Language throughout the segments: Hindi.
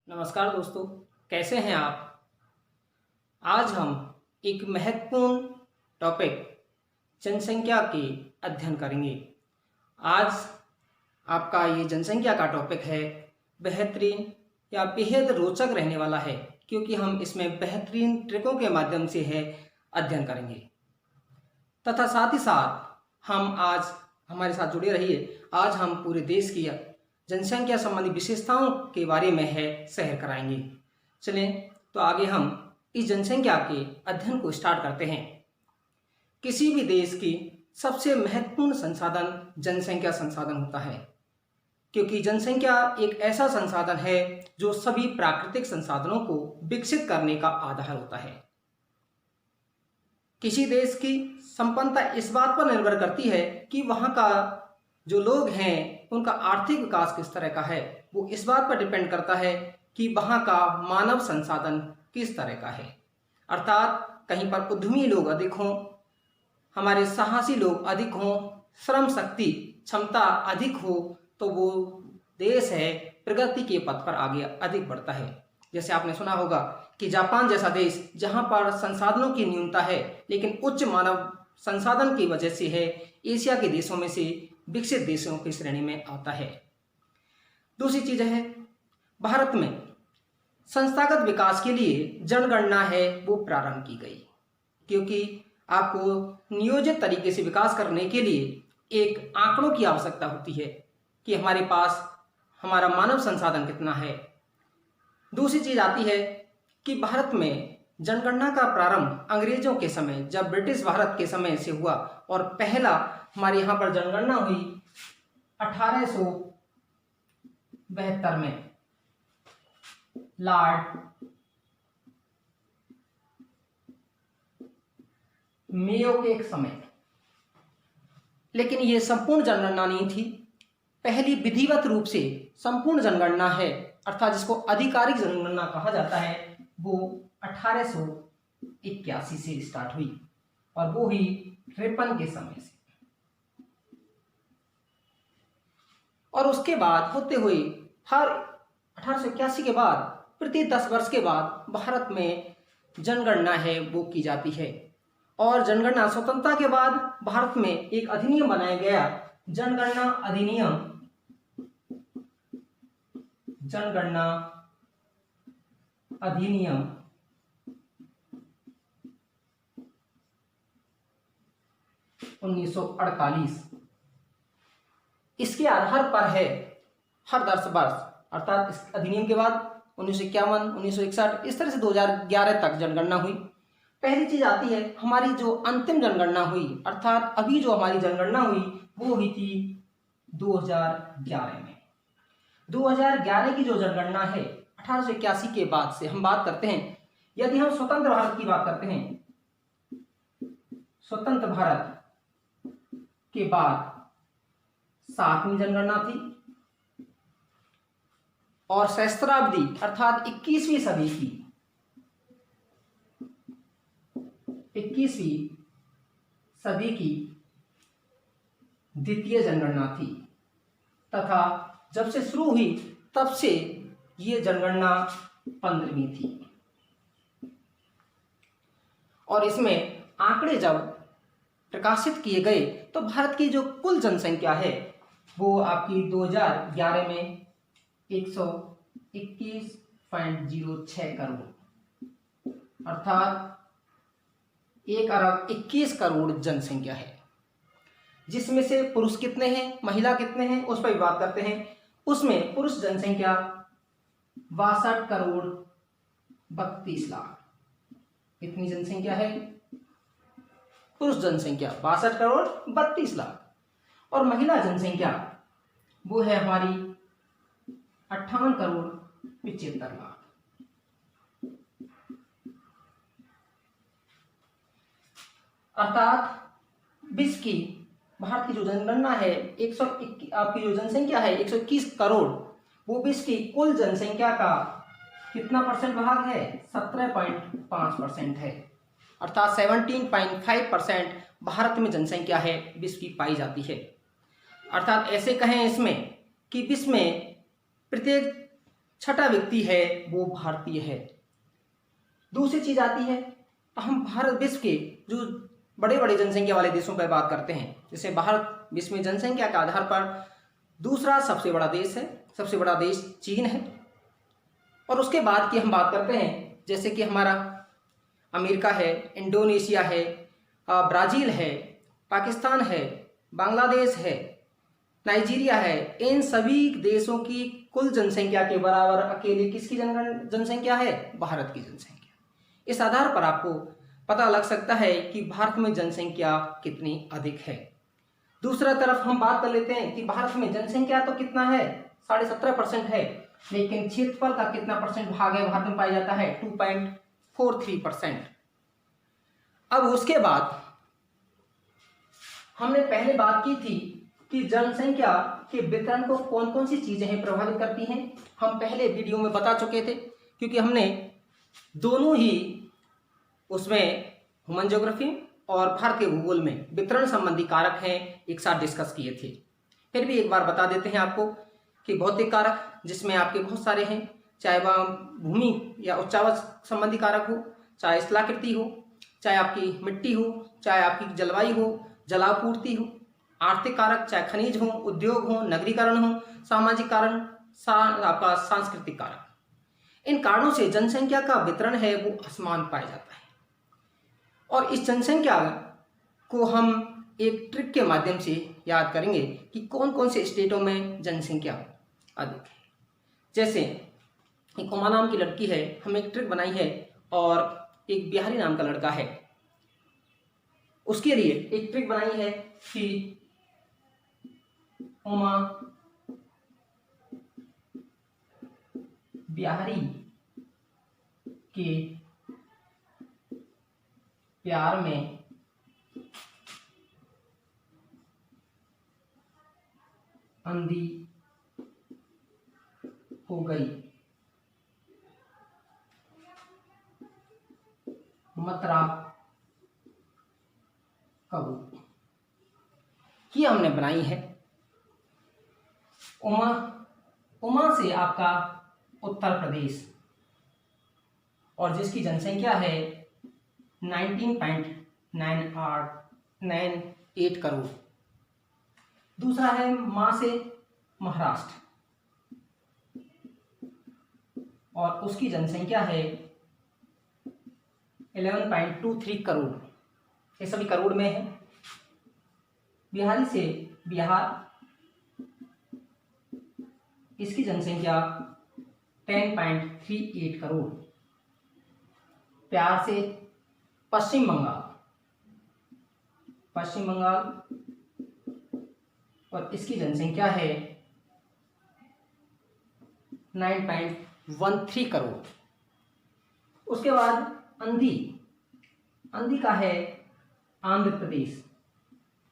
नमस्कार दोस्तों, कैसे हैं आप? आज हम एक महत्वपूर्ण टॉपिक जनसंख्या के अध्ययन करेंगे। आज आपका ये जनसंख्या का टॉपिक है बेहतरीन या बेहद रोचक रहने वाला है, क्योंकि हम इसमें बेहतरीन ट्रिकों के माध्यम से है अध्ययन करेंगे तथा साथ ही साथ हम आज हमारे साथ जुड़े रहिए। आज हम पूरे देश की जनसंख्या संबंधी विशेषताओं के बारे में है शहर कराएंगे। चलें तो आगे हम इस जनसंख्या के अध्ययन को स्टार्ट करते हैं। किसी भी देश की सबसे महत्वपूर्ण संसाधन जनसंख्या संसाधन होता है, क्योंकि जनसंख्या एक ऐसा संसाधन है जो सभी प्राकृतिक संसाधनों को विकसित करने का आधार होता है। किसी देश की संपन्नता इस बात पर निर्भर करती है कि वहाँ का जो लोग हैं उनका आर्थिक विकास किस तरह का है। वो इस बात पर डिपेंड करता है कि वहाँ का मानव संसाधन किस तरह का है। अर्थात कहीं पर उद्यमी लोग अधिक हों, हमारे साहसी लोग अधिक हों, श्रम शक्ति क्षमता अधिक हो, तो वो देश है प्रगति के पथ पर आगे अधिक बढ़ता है। जैसे आपने सुना होगा कि जापान जैसा देश, जहाँ पर संसाधनों की न्यूनता है लेकिन उच्च मानव संसाधन की वजह से है, एशिया के देशों में से विकसित देशों की श्रेणी में आता है। दूसरी चीज है, भारत में संस्थागत विकास के लिए जनगणना है वो प्रारंभ की गई, क्योंकि आपको नियोजित तरीके से विकास करने के लिए एक आंकड़ों की आवश्यकता होती है कि हमारे पास हमारा मानव संसाधन कितना है। दूसरी चीज आती है कि भारत में जनगणना का प्रारंभ अंग्रेजों के समय, जब ब्रिटिश भारत के समय से हुआ, और पहला हमारे यहाँ पर जनगणना हुई 1872 में लॉर्ड मेयो के एक समय। लेकिन ये संपूर्ण जनगणना नहीं थी। पहली विधिवत रूप से संपूर्ण जनगणना है, अर्थात जिसको आधिकारिक जनगणना कहा जाता है, वो 1881 से स्टार्ट हुई और वो हुई रिपन के समय से। और उसके बाद होते हुए हर 1881 के बाद प्रति 10 वर्ष के बाद भारत में जनगणना है वो की जाती है। और जनगणना स्वतंत्रता के बाद भारत में एक अधिनियम बनाया गया, जनगणना अधिनियम, जनगणना अधिनियम 1948। इसके आधार पर है हर 10 वर्ष, अर्थात इस अधिनियम के बाद 1951, 1961, इस तरह से 2011 तक जनगणना हुई। पहली चीज आती है हमारी जो अंतिम जनगणना हुई, अर्थात अभी जो हमारी जनगणना हुई वो हुई थी 2011 में। 2011 की जो जनगणना है 1881 के बाद से हम बात करते हैं। यदि हम स्वतंत्र भारत की बात करते हैं, स्वतंत्र भारत के बाद 7वीं जनगणना थी, और सहस्त्राब्दी अर्थात 21वीं सदी की 21वीं सदी की द्वितीय जनगणना थी, तथा जब से शुरू हुई तब से ये जनगणना 15वीं थी। और इसमें आंकड़े जब प्रकाशित किए गए तो भारत की जो कुल जनसंख्या है वो आपकी 2011 में 121.06 करोड़, अर्थात 1,21,00,00,000 जनसंख्या है। जिसमें से पुरुष कितने हैं, महिला कितने हैं, उस पर भी बात करते हैं। उसमें पुरुष जनसंख्या 62,32,00,000। कितनी जनसंख्या है? पुरुष जनसंख्या 62,32,00,000। और महिला जनसंख्या वो है हमारी 58,75,00,000। अर्थात विश्व की भारत की जो जनगणना है आपकी जो जनसंख्या है 121 करोड़, वो विश्व की कुल जनसंख्या का कितना परसेंट भाग है? 17.5% है। अर्थात 17.5% भारत में जनसंख्या है विश्व की पाई जाती है। अर्थात ऐसे कहें इसमें कि विश्व में प्रत्येक छठा व्यक्ति है वो भारतीय है। दूसरी चीज आती है, हम भारत विश्व के जो बड़े बड़े जनसंख्या वाले देशों पर बात करते हैं, जैसे भारत विश्व में जनसंख्या के आधार पर दूसरा सबसे बड़ा देश है। सबसे बड़ा देश चीन है। और उसके बाद की हम बात करते हैं, जैसे कि हमारा अमेरिका है, इंडोनेशिया है, ब्राज़ील है, पाकिस्तान है, बांग्लादेश है, नाइजीरिया है। इन सभी देशों की कुल जनसंख्या के बराबर अकेले किसकी जनसंख्या है? भारत की जनसंख्या। इस आधार पर आपको पता लग सकता है कि भारत में जनसंख्या कितनी अधिक है। दूसरा तरफ हम बात कर लेते हैं कि भारत में जनसंख्या तो कितना है? 17.5% है, लेकिन क्षेत्रफल का कितना परसेंट भाग है भारत में पाया जाता है? 2.43%। अब उसके बाद हमने पहले बात की थी कि जनसंख्या के वितरण को कौन कौन सी चीजें प्रभावित करती हैं। हम पहले वीडियो में बता चुके थे, क्योंकि हमने दोनों ही उसमें ह्यूमन ज्योग्राफी और भारतीय भूगोल में वितरण संबंधी कारक हैं एक साथ डिस्कस किए थे। फिर भी एक बार बता देते हैं आपको कि भौतिक कारक, जिसमें आपके बहुत सारे हैं, चाहे वह भूमि या उच्चावच संबंधी कारक हो, चाहे स्थलाकृति हो, चाहे आपकी मिट्टी हो, चाहे आपकी जलवायु हो, जलापूर्ति हो, आर्थिक कारक चाहे खनिज हो, उद्योग हो, नगरीकरण हो, सामाजिक कारण, आपका सांस्कृतिक कारक। इन कारणों से जनसंख्या का वितरण है वो असमान पाया जाता है। और इस जनसंख्या को हम एक ट्रिक के माध्यम से याद करेंगे कि कौन कौन से स्टेटों में जनसंख्या अधिक है। जैसे एक उमा नाम की लड़की है, हमने एक ट्रिक बनाई है, और एक बिहारी नाम का लड़का है, उसके लिए एक ट्रिक बनाई है कि उमा बिहारी के प्यार में अंधी हो गई, मतरा कबू। ये हमने बनाई है। उमा से आपका उत्तर प्रदेश, और जिसकी जनसंख्या है 19.98 करोड़। दूसरा है मां से महाराष्ट्र, और उसकी जनसंख्या है 11.23 करोड़। ये सभी करोड़ में है। बिहारी से बिहार, इसकी जनसंख्या 10.38 करोड़। प्यार से पश्चिम बंगाल, और इसकी जनसंख्या है 9.13 करोड़। उसके बाद अंधी का है आंध्र प्रदेश।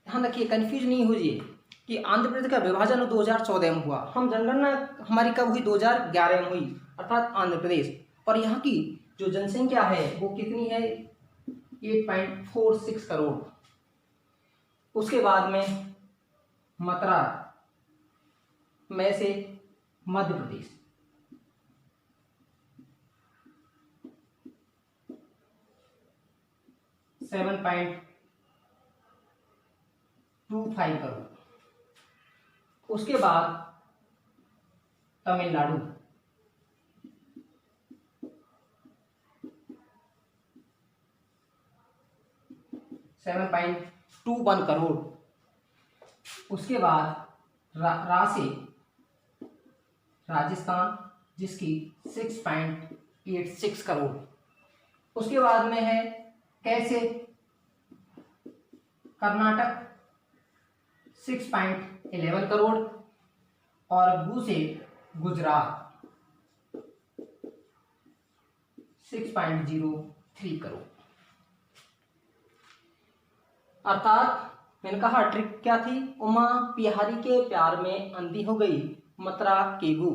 ध्यान रखिए, कंफ्यूज नहीं होइए कि आंध्र प्रदेश का विभाजन 2014 में हुआ। हम जनगणना हमारी कब हुई? 2011 में हुई, अर्थात आंध्र प्रदेश। और यहाँ की जो जनसंख्या है वो कितनी है? 8.46 करोड़। उसके बाद में मतरा में से मध्य प्रदेश, 7.25 करोड़। उसके बाद तमिलनाडु, 7.21 करोड़। उसके बाद राजस्थान, जिसकी 6.86 करोड़। उसके बाद में है कैसे कर्नाटक, 6.11 करोड़। और गु से गुजरात, 6.03 करोड़। अर्थात मैंने कहा ट्रिक क्या थी? उमा बिहारी के प्यार में अंधी हो गई, मतरा केगू।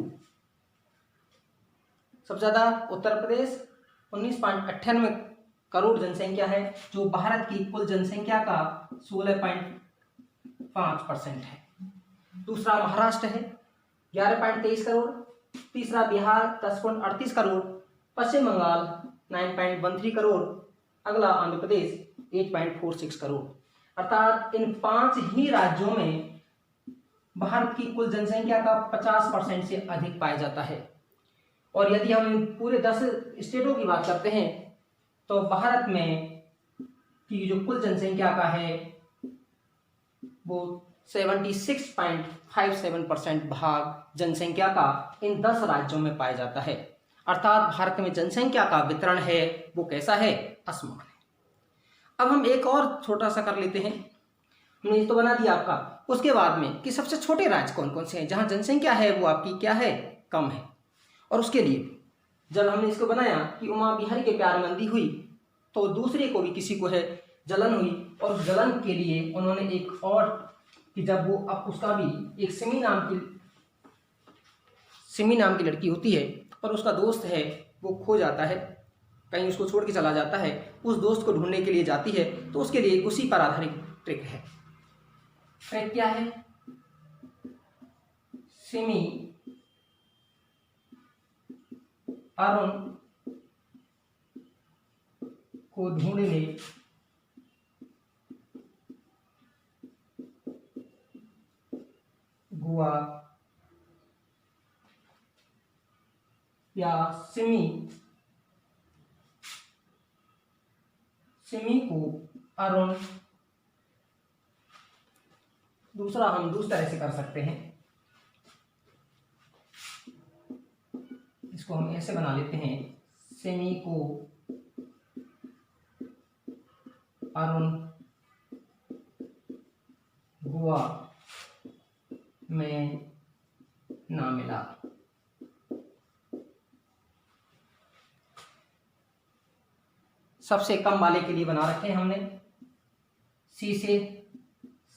सबसे ज्यादा उत्तर प्रदेश 19.98 करोड़ जनसंख्या है, जो भारत की कुल जनसंख्या का 16.5% है। दूसरा महाराष्ट्र है 11.23 करोड़। तीसरा बिहार 10.38 करोड़, पश्चिम बंगाल 9.13 करोड़, अगला आंध्र प्रदेश 8.46 करोड़। अर्थात इन 5 ही राज्यों में भारत की कुल जनसंख्या का 50% से अधिक पाया जाता है। और यदि हम पूरे 10 स्टेटों की बात करते हैं तो भारत में की जो कुल जनसंख्या का है वो 76.57% भाग जनसंख्या का इन 10 राज्यों में पाया जाता है। अर्थात भारत में जनसंख्या का वितरण है वो कैसा है, असमान है। अब हम एक और छोटा सा कर लेते हैं। हमने तो बना दिया आपका, उसके बाद में कि सबसे छोटे राज्य कौन कौन से हैं जहां जनसंख्या है वो आपकी क्या है, कम है। और उसके लिए जब हमने इसको बनाया कि उमा बिहारी के प्यार मंदी हुई तो दूसरे को भी किसी को है जलन हुई, और उस जलन के लिए उन्होंने एक और कि जब वो अब उसका भी एक सिमी नाम की लड़की होती है और उसका दोस्त है वो खो जाता है, कहीं उसको छोड़ के चला जाता है, उस दोस्त को ढूंढने के लिए जाती है। तो उसके लिए उसी पर आधारित ट्रिक है। ट्रिक क्या है, सिमी अरुण को ढूंढने गोवा या सिमी को अरुण, दूसरा हम दूसरी तरह से कर सकते हैं, इसको हम ऐसे बना लेते हैं, सिमी को अरुण गोवा में ना मिला। सबसे कम वाले के लिए बना रखे हैं हमने, सी से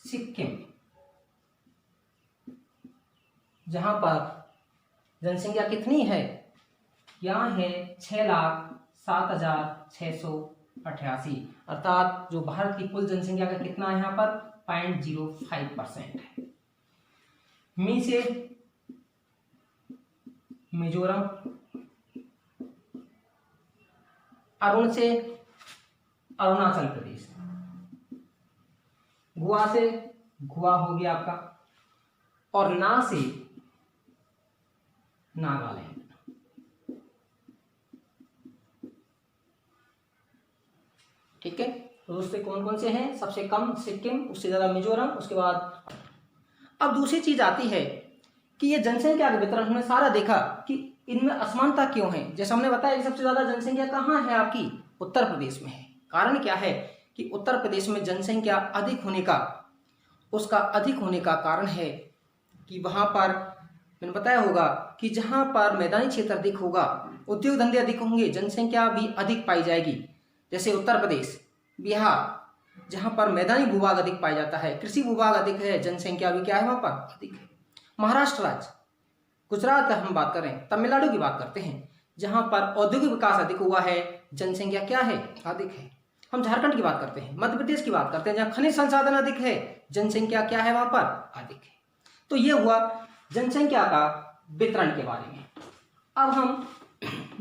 सिक्किम, जहां पर जनसंख्या कितनी है, यहाँ है 6,07,688। अर्थात जो भारत की कुल जनसंख्या का कितना है यहाँ पर 0.05% है। मी से मिजोरम, अरुण से अरुणाचल प्रदेश, गोवा से गोवा हो गया आपका, और ना से नागालैंड। ठीक है, तो उससे कौन कौन से हैं, सबसे कम सिक्किम, उससे ज्यादा मिजोरम, उसके बाद अब दूसरी चीज आती है कि ये जनसंख्या का वितरण हमने सारा देखा कि इनमें असमानता क्यों है। जैसे हमने बताया कि सबसे ज्यादा जनसंख्या कहाँ है आपकी, उत्तर प्रदेश में है। कारण क्या है कि उत्तर प्रदेश में जनसंख्या अधिक होने का, उसका अधिक होने का कारण है कि वहां पर मैंने बताया होगा कि जहां पर मैदानी क्षेत्र अधिक होगा, उद्योग धंधे अधिक होंगे, जनसंख्या भी अधिक पाई जाएगी। जैसे उत्तर प्रदेश, बिहार, जहां पर मैदानी भूभाग अधिक पाया जाता है, कृषि भूभाग अधिक है, जनसंख्या भी क्या है वहां पर अधिक है। महाराष्ट्र राज्य, गुजरात हम बात करें, तमिलनाडु की बात करते हैं, जहां पर औद्योगिक विकास अधिक हुआ है, जनसंख्या क्या है, अधिक है। हम झारखंड की बात करते हैं, मध्य प्रदेश की बात करते हैं, जहां खनिज संसाधन अधिक है, जनसंख्या क्या है वहां पर, अधिक है। तो ये हुआ जनसंख्या का वितरण के बारे में। अब हम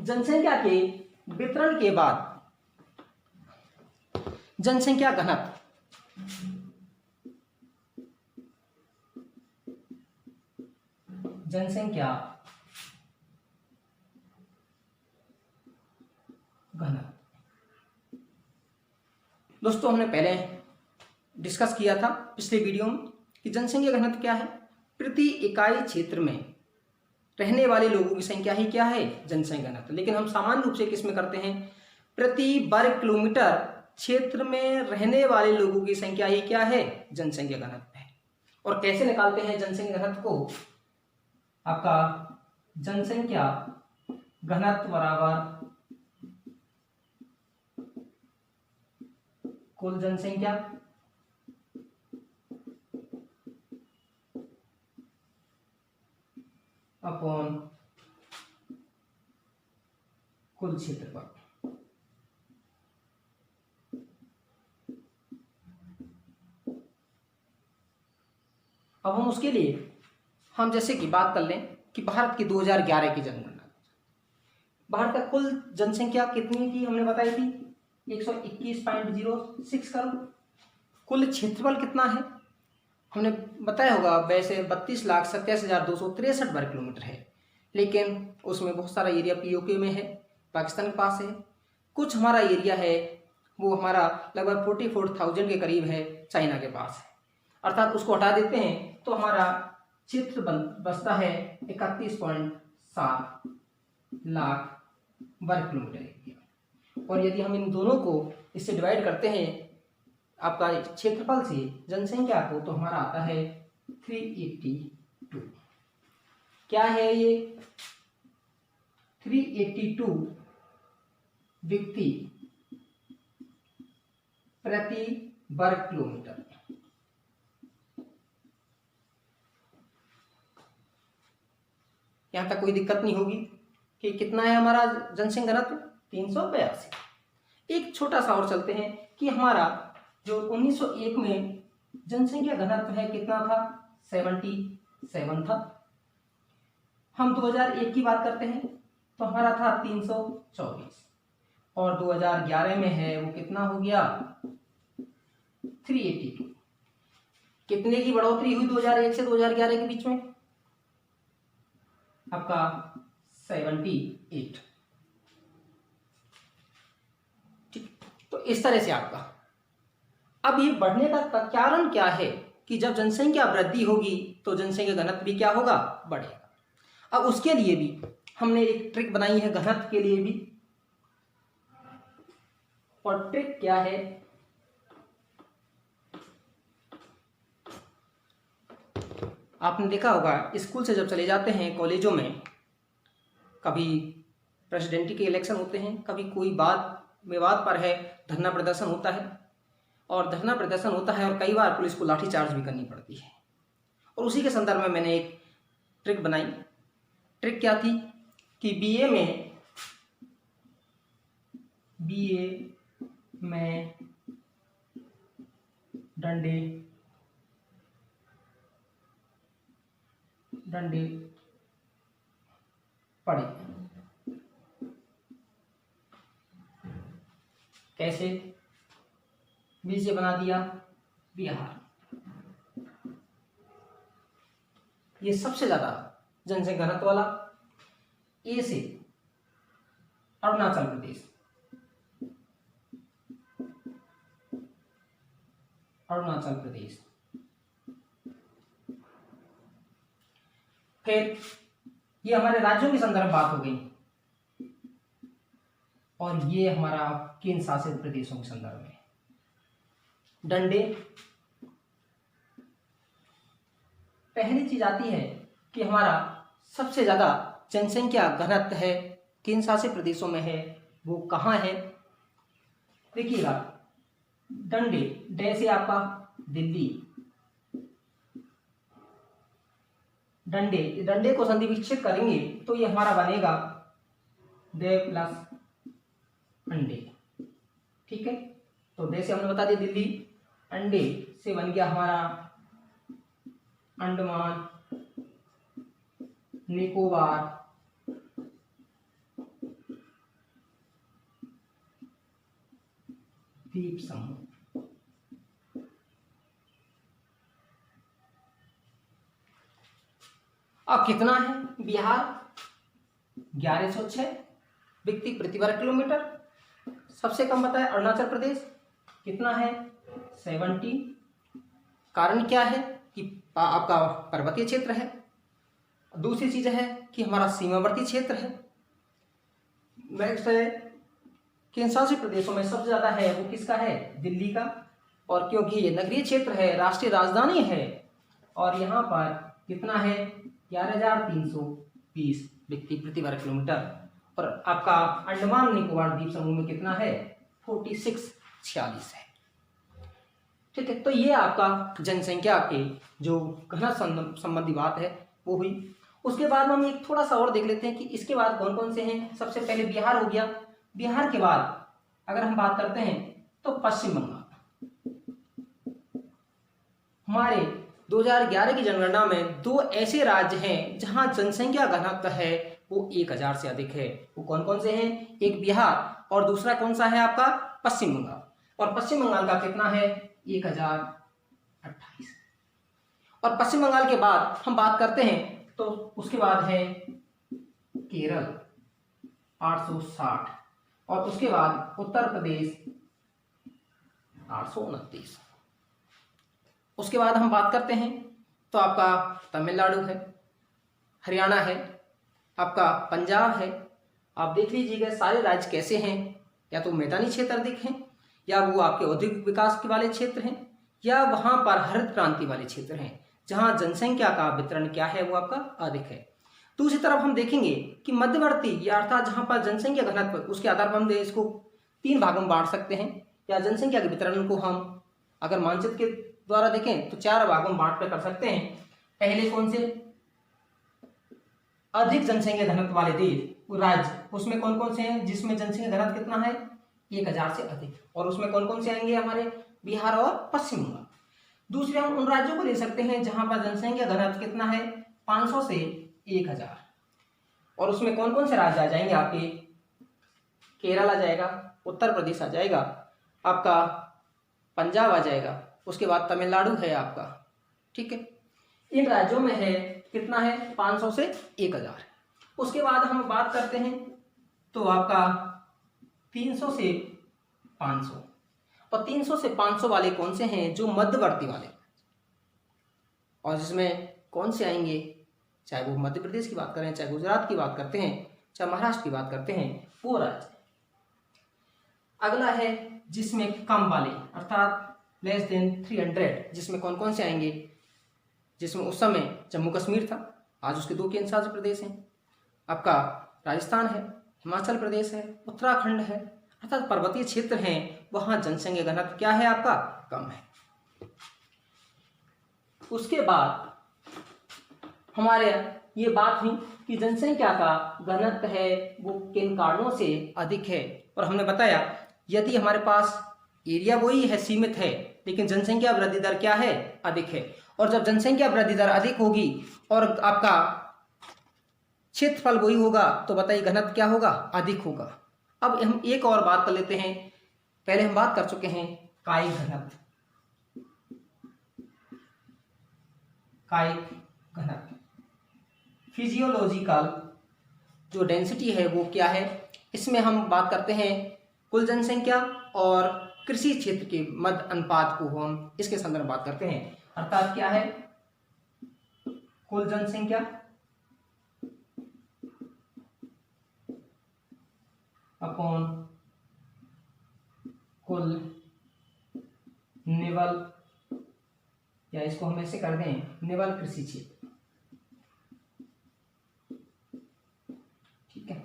जनसंख्या के वितरण के बाद जनसंख्या घनत्व, जनसंख्या घनत्व दोस्तों हमने पहले डिस्कस किया था पिछले वीडियो में कि जनसंख्या घनत्व क्या है, प्रति इकाई क्षेत्र में रहने वाले लोगों की संख्या ही क्या है, जनसंख्या घनत्व। लेकिन हम सामान्य रूप से किसमें करते हैं, प्रति वर्ग किलोमीटर क्षेत्र में रहने वाले लोगों की संख्या ही क्या है, जनसंख्या घनत्व है। और कैसे निकालते हैं जनसंख्या घनत्व को, आपका जनसंख्या घनत्व बराबर कुल जनसंख्या अपॉन कुल क्षेत्रफल। अब हम उसके लिए हम जैसे कि बात कर लें कि भारत की 2011 की जनगणना। भारत का कुल जनसंख्या कितनी थी हमने बताई थी 121.06 करोड़। कुल क्षेत्रफल कितना है हमने बताया होगा, वैसे 32,87,263 वर्ग किलोमीटर है, लेकिन उसमें बहुत सारा एरिया पीओके में है, पाकिस्तान के पास है। कुछ हमारा एरिया है वो हमारा लगभग 44,000 के करीब है, चाइना के पास है। अर्थात उसको हटा देते हैं तो हमारा क्षेत्र बचता है 31.7 लाख वर्ग किलोमीटर एरिया। और यदि हम इन दोनों को इससे डिवाइड करते हैं आपका क्षेत्रफल से जनसंख्या को, तो हमारा आता है 382। क्या है ये 382 व्यक्ति प्रति वर्ग किलोमीटर। यहां तक कोई दिक्कत नहीं होगी कि कितना है हमारा जनसंख्या घनत्व 382। एक छोटा सा और चलते हैं कि हमारा जो 1901 में जनसंख्या घनत्व है कितना था 77 था। हम 2001 की बात करते हैं तो हमारा था 324 और 2011 में है वो कितना हो गया 382। कितने की बढ़ोतरी हुई 2001 से 2011 के बीच में आपका 78। ठीक, तो इस तरह से आपका अब ये बढ़ने का कारण क्या है कि जब जनसंख्या वृद्धि होगी तो जनसंख्या घनत्व भी क्या होगा बढ़ेगा। अब उसके लिए भी हमने एक ट्रिक बनाई है घनत्व के लिए भी, और ट्रिक क्या है आपने देखा होगा स्कूल से जब चले जाते हैं कॉलेजों में, कभी प्रेसिडेंट के इलेक्शन होते हैं, कभी कोई बात विवाद पर है धरना प्रदर्शन होता है, और धरना प्रदर्शन होता है और कई बार पुलिस को लाठीचार्ज भी करनी पड़ती है। और उसी के संदर्भ में मैंने एक ट्रिक बनाई। ट्रिक क्या थी कि बीए में डंडे पड़े। कैसे? बी से बना दिया बिहार, ये सबसे ज्यादा जनसंख्या घनत्व वाला। ए से अरुणाचल प्रदेश, फिर ये हमारे राज्यों की संदर्भ बात हो गई, और ये हमारा केंद्र शासित प्रदेशों के संदर्भ में डंडे। पहली चीज आती है कि हमारा सबसे ज्यादा जनसंख्या घनत्व है केंद्र शासित प्रदेशों में है, वो कहाँ है देखिएगा। डंडे, डे से आपका दिल्ली, डंडे को संधि विच्छेद करेंगे तो ये हमारा बनेगा डे प्लस अंडे। ठीक है, तो डे से हमने बता दिया दिल्ली, अंडे से बन गया हमारा अंडमान निकोबार द्वीप समूह। अब कितना है बिहार 1106 व्यक्ति प्रति वर्ग किलोमीटर। सबसे कम बताया अरुणाचल प्रदेश कितना है 70। कारण क्या है कि आपका पर्वतीय क्षेत्र है। दूसरी चीज है कि हमारा सीमावर्ती क्षेत्र है। नेक्स्ट है केंद्र शासित प्रदेशों में सबसे ज्यादा है वो किसका है दिल्ली का, और क्योंकि ये नगरीय क्षेत्र है, राष्ट्रीय राजधानी है, और यहाँ पर कितना है 11,320 व्यक्ति प्रति वर्ग किलोमीटर। और आपका अंडमान निकोबार द्वीप समूह में कितना है 46 है। ठीक है, तो ये आपका जनसंख्या के जो घनत्व संबंधी बात है वो हुई। उसके बाद हम एक थोड़ा सा और देख लेते हैं कि इसके बाद कौन कौन से हैं। सबसे पहले बिहार हो गया। बिहार के बाद अगर हम बात करते हैं तो पश्चिम बंगाल। हमारे 2011 की जनगणना में 2 ऐसे राज्य हैं जहां जनसंख्या घनत्व है वो 1000 से अधिक है। वो कौन कौन से हैं? एक बिहार और दूसरा कौन सा है आपका? पश्चिम बंगाल। और पश्चिम बंगाल का कितना है? 1028। और पश्चिम बंगाल के बाद हम बात करते हैं तो उसके बाद है केरल 860 और उसके बाद उत्तर प्रदेश 829। उसके बाद हम बात करते हैं तो आपका तमिलनाडु है, हरियाणा है, आपका पंजाब है। आप देख लीजिएगा सारे राज्य कैसे हैं, या तो मैदानी क्षेत्र अधिक हैं, या वो आपके औद्योगिक विकास के वाले क्षेत्र हैं, या वहाँ पर हरित क्रांति वाले क्षेत्र हैं जहाँ जनसंख्या का वितरण क्या है वो आपका अधिक है। दूसरी तरफ हम देखेंगे कि मध्यवर्ती या अर्थात जहाँ पर जनसंख्या घनत्व, उसके आधार पर हम इसको 3 भागों में बांट सकते हैं, या जनसंख्या के वितरण को हम अगर मानचित्र के द्वारा देखें तो 4 भागों में बांट कर सकते हैं। पहले कौन से? अधिक जनसंख्या घनत्व वाले देश, राज्य, उसमें कौन कौन से हैं जिसमें जनसंख्या घनत्व कितना है? 1000 से अधिक। और उसमें कौन कौन से आएंगे? हमारे बिहार और पश्चिम बंगाल। दूसरे हम उन राज्यों को ले सकते हैं जहां पर जनसंख्या घनत्व कितना है? 500 से 1000। और उसमें कौन कौन से राज्य आ जाएंगे आपके? केरल आ जाएगा, उत्तर प्रदेश आ जाएगा, आपका पंजाब आ जाएगा, उसके बाद तमिलनाडु है आपका। ठीक है, इन राज्यों में है कितना है? 500 से 1000। उसके बाद हम बात करते हैं तो आपका 300 से 500। और 300 से 500 वाले कौन से हैं? जो मध्यवर्ती वाले, और जिसमें कौन से आएंगे? चाहे वो मध्य प्रदेश की बात करें, चाहे गुजरात की बात करते हैं, चाहे महाराष्ट्र की बात करते हैं, वो राज्य। अगला है जिसमें कम वाले अर्थात लेस देन 300, जिसमें कौन कौन से आएंगे? जिसमें उस समय जम्मू कश्मीर था, आज उसके 2 केंद्र शासित प्रदेश हैं, आपका राजस्थान है, हिमाचल प्रदेश है, उत्तराखंड है, अर्थात पर्वतीय क्षेत्र हैं, वहाँ जनसंख्या घनत्व क्या है आपका? कम है। उसके बाद हमारे ये बात हुई कि जनसंख्या का घनत्व है वो किन कारणों से अधिक है, और हमने बताया यदि हमारे पास एरिया वही है, सीमित है, लेकिन जनसंख्या वृद्धि दर क्या है? अधिक है। और जब जनसंख्या वृद्धि दर अधिक होगी और आपका क्षेत्रफल वही होगा तो बताइए घनत्व क्या होगा? अधिक होगा। अब हम एक और बात कर लेते हैं। पहले हम बात कर चुके हैं कायिक घनत्व। कायिक घनत्व फिजियोलॉजिकल जो डेंसिटी है वो क्या है? इसमें हम बात करते हैं कुल जनसंख्या और कृषि क्षेत्र के मध्य अनुपात को हम इसके संदर्भ में बात करते हैं। अर्थात क्या है? कुल जनसंख्या अपॉन कुल निवल, या इसको हम ऐसे कर दें निवल कृषि क्षेत्र। ठीक है,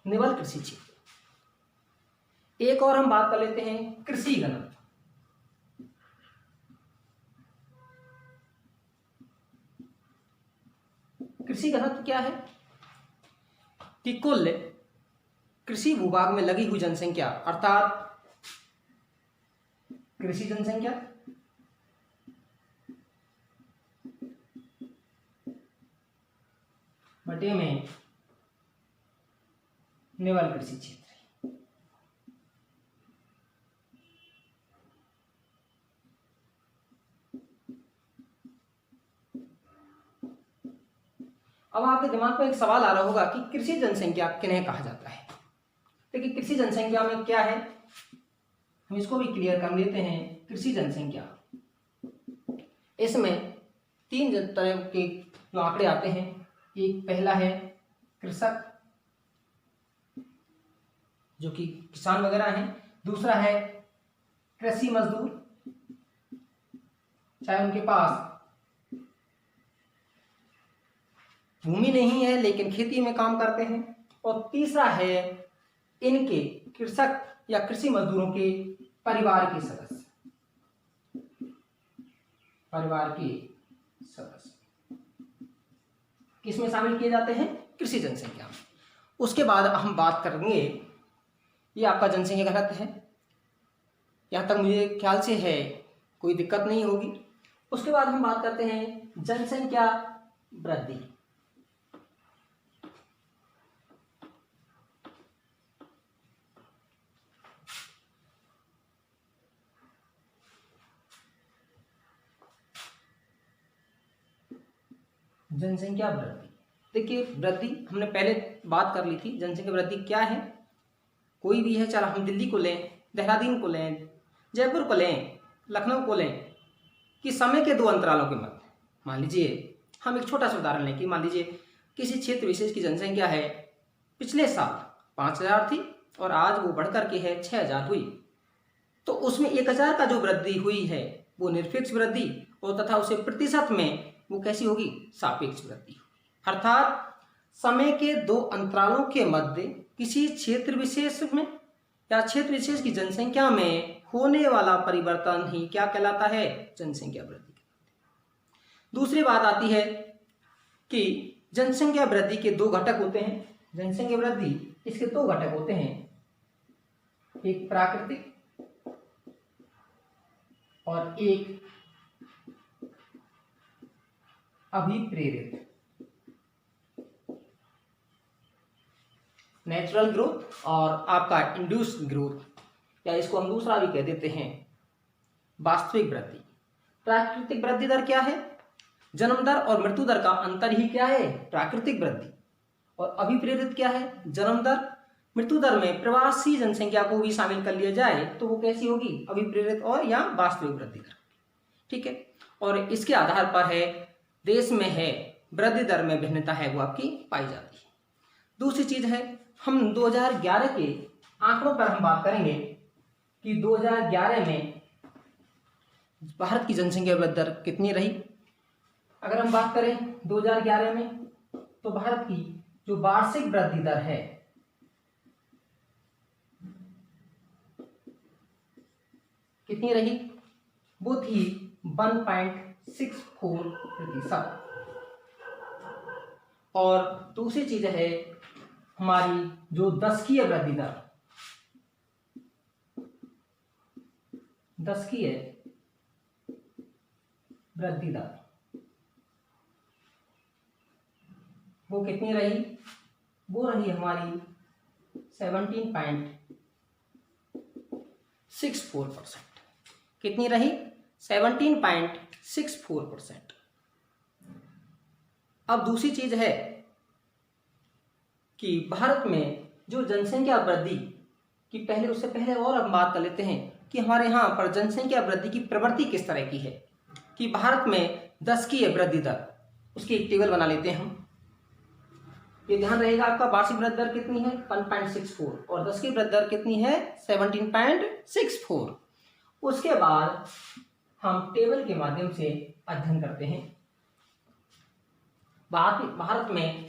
निवल कृषि क्षेत्र। एक और हम बात कर लेते हैं कृषि घनत्व। कृषि घनत्व क्या है? कि कुल कृषि भूभाग में लगी हुई जनसंख्या अर्थात कृषि जनसंख्या बटे में निवल कृषि क्षेत्र। अब आपके दिमाग में एक सवाल आ रहा होगा कि कृषि जनसंख्या किन्हें कहा जाता है। लेकिन कृषि जनसंख्या में क्या है, हम इसको भी क्लियर कर लेते हैं। कृषि जनसंख्या, इसमें 3 तरह के जो आंकड़े आते हैं। एक पहला है कृषक, जो कि किसान वगैरह हैं। दूसरा है कृषि मजदूर, चाहे उनके पास भूमि नहीं है लेकिन खेती में काम करते हैं। और तीसरा है इनके कृषक या कृषि मजदूरों के परिवार के सदस्य, परिवार के सदस्य किसमें शामिल किए जाते हैं? कृषि जनसंख्या में। उसके बाद हम बात करेंगे, ये आपका जनसंख्या घनत्व है, यहाँ तक मुझे ख्याल से है कोई दिक्कत नहीं होगी। उसके बाद हम बात करते हैं जनसंख्या वृद्धि। जनसंख्या वृद्धि, देखिए वृद्धि हमने पहले बात कर ली थी। जनसंख्या वृद्धि क्या है? कोई भी है, चलो हम दिल्ली को लें, देहरादून को लें, जयपुर को लें, लखनऊ को लें, कि समय के दो अंतरालों के मध्य, मान लीजिए हम एक छोटा सा उदाहरण लें कि मान लीजिए किसी क्षेत्र विशेष की जनसंख्या है पिछले साल 5,000 थी और आज वो बढ़ करके है 6,000 हुई, तो उसमें 1,000 का जो वृद्धि हुई है वो निरपेक्ष वृद्धि, और तथा उसे प्रतिशत में वो कैसी होगी? सापेक्ष वृद्धि। अर्थात समय के दो अंतरालों के मध्य किसी क्षेत्र विशेष में या क्षेत्र विशेष की जनसंख्या में होने वाला परिवर्तन ही क्या कहलाता है? जनसंख्या वृद्धि। दूसरी बात आती है कि जनसंख्या वृद्धि के दो घटक होते हैं। जनसंख्या वृद्धि इसके दो घटक होते हैं, एक प्राकृतिक और एक अभिप्रेरित। नेचुरल ग्रोथ और आपका इंड्यूस्ड ग्रोथ, या इसको हम दूसरा भी कह देते हैं वास्तविक वृद्धि। प्राकृतिक वृद्धि दर क्या है? जन्म दर और मृत्यु दर का अंतर ही क्या है? प्राकृतिक वृद्धि। और अभिप्रेरित क्या है? जन्म दर मृत्यु दर में प्रवासी जनसंख्या को भी शामिल कर लिया जाए तो वो कैसी होगी? अभिप्रेरित और या वास्तविक वृद्धि दर। ठीक है, और इसके आधार पर है देश में है वृद्धि दर में भिन्नता है वो आपकी पाई जाती है। दूसरी चीज है, हम 2011 के आंकड़ों पर हम बात करेंगे कि 2011 में भारत की जनसंख्या वृद्धि दर कितनी रही। अगर हम बात करें 2011 में, तो भारत की जो वार्षिक वृद्धि दर है कितनी रही? वो थी 1.64%। और दूसरी चीज है हमारी जो दशकीय वृद्धि दर, दशकीय वृद्धि दर वो कितनी रही? वो रही हमारी 17.64%। कितनी रही? 17.64%। अब दूसरी चीज है कि भारत में जो जनसंख्या वृद्धि की पहले, उससे पहले और हम बात कर लेते हैं कि हमारे यहाँ पर जनसंख्या वृद्धि की प्रवृत्ति किस तरह की है। कि भारत में दशकीय वृद्धि दर, उसकी एक टेबल बना लेते हैं हम। ये ध्यान रहेगा आपका, वार्षिक वृद्धि दर कितनी है? 1.64, और दशकीय वृद्धि दर कितनी है? 17.64। उसके बाद हम टेबल के माध्यम से अध्ययन करते हैं। भारत में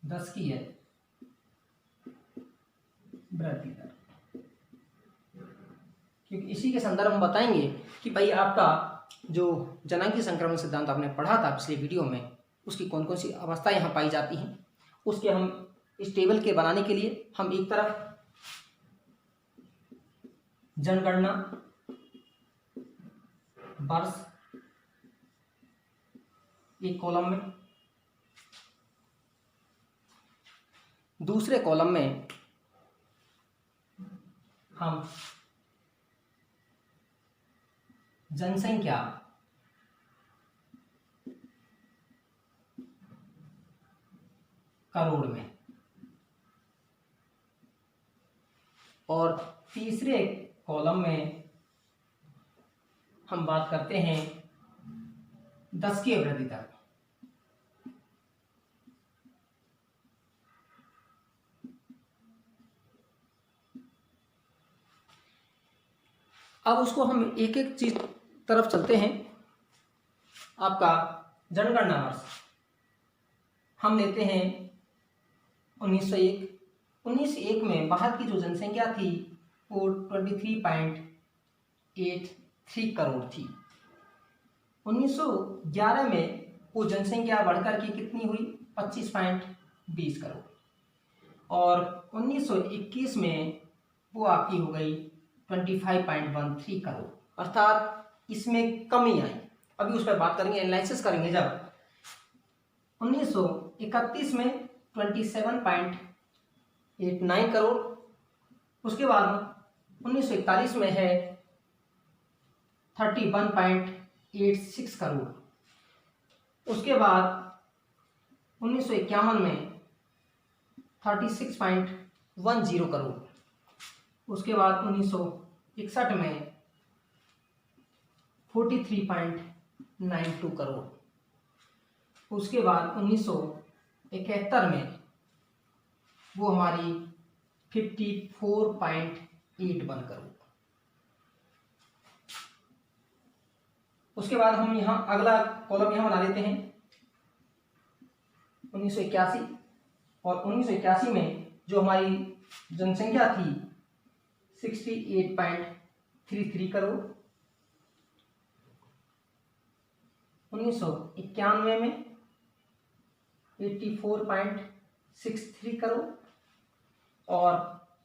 दशकीय वृद्धि दर, क्योंकि इसी के संदर्भ में बताएंगे कि भाई आपका जो जनांगीय संक्रमण सिद्धांत आपने पढ़ा था पिछले वीडियो में, उसकी कौन कौन सी अवस्था यहाँ पाई जाती हैं। उसके हम इस टेबल के बनाने के लिए हम एक तरफ जनगणना वर्ष एक कॉलम में, दूसरे कॉलम में हम जनसंख्या करोड़ में, और तीसरे कॉलम में हम बात करते हैं दशकीय वृद्धि दर। अब उसको हम एक एक चीज तरफ चलते हैं। आपका जनगणना वर्ष हम लेते हैं 1901 में भारत की जो जनसंख्या थी वो 23.83 करोड़ थी। 1911 में वो जनसंख्या बढ़कर के कितनी हुई? 25.20 करोड़। और 1921 में वो आपकी हो गई 25.13 करोड़, अर्थात इसमें कमी आई। अभी उस पर बात करेंगे, एनालिसिस करेंगे। जब 1931 में 27.89 करोड़, उसके बाद 1941 में है 31.86 करोड़, उसके बाद 1951 में 36.10 करोड़, उसके बाद 1961 में 43.92 करोड़, उसके बाद 1971 में वो हमारी 54.81 करोड़। उसके बाद हम यहाँ अगला कॉलम यहाँ बना लेते हैं 1981, और 1981 में जो हमारी जनसंख्या थी 68.33 करोड़। 1991 में 84.63 करोड़, और